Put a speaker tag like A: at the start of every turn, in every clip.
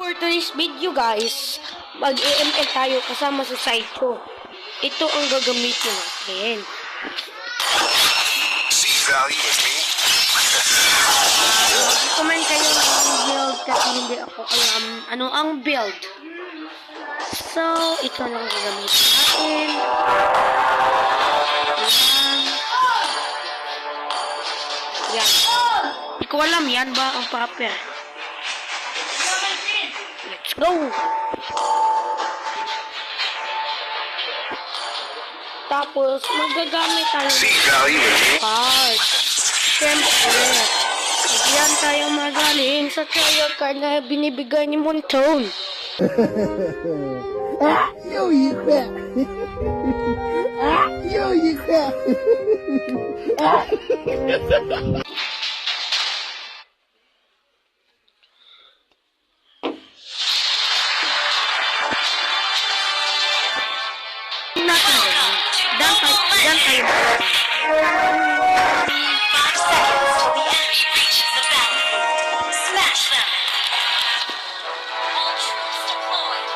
A: For today's video guys, mag-EML tayo kasama sa site ko. Ito ang gagamitin natin. Comment kayo ng build kasi hindi ako alam ano ang build. So, ito lang ang gagamitin natin. Yan. Hindi ko alam yan ba ang paper. Let's go! Tapos, magagamit tayo ng card. Siyempre, yan tayo magaling sa trial card na binibigay ni Monton.
B: Yo, you crap! Yo, you crap!
A: Dan tayo.
C: 5 seconds till the enemy reaches the battlefield. Smash them. All troops deployed.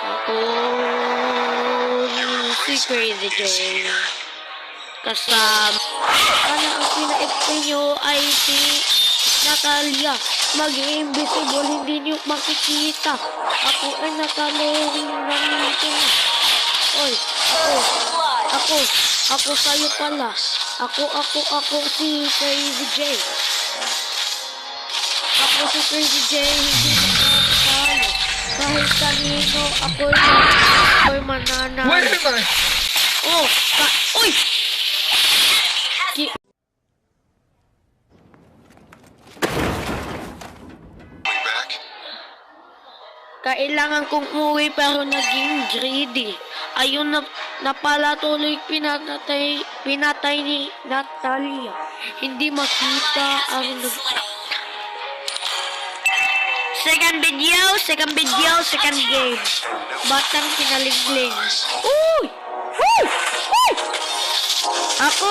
A: Si Crazy J. Kasama. Ang pina-explain nyo ay si Natalia. Mag-invisible, hindi nyo makikita. Ako ay nakalawin lang nito. Oy, ako sa'yo pala. Ako si Crazy J. Ako si Crazy J, hindi nakakasalo. Kahit kanino, ako'y mananalo.
B: Where am I?
A: Oh, uy! Kailangan kong umuwi pero naging greedy. Ayun na pala tuloy pinatay ni Natalia. Hindi makita ang second video, second game. Batang pinalingling. Uy! Uy! Uy! Ako!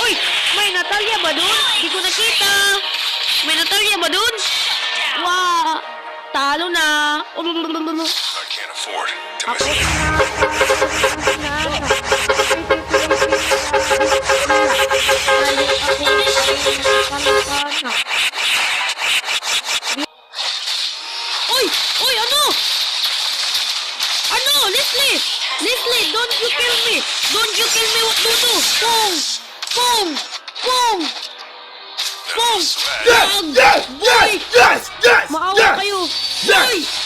A: Uy! May Natalia ba dun? Di ko nakita. May Natalia ba dun? Wow! Talo na.
D: I can't afford to
A: Ako
D: miss
A: Uy! Uy! Ano? Ano? Leslie! Leslie! Don't you kill me! Don't you kill me! What do? Pong! Pong! Pong! Pong!
B: Yes! Yes! Yes! Yes! Yes!
A: Maawa
B: Yes!
A: kayo!
B: Yes!
A: Uy!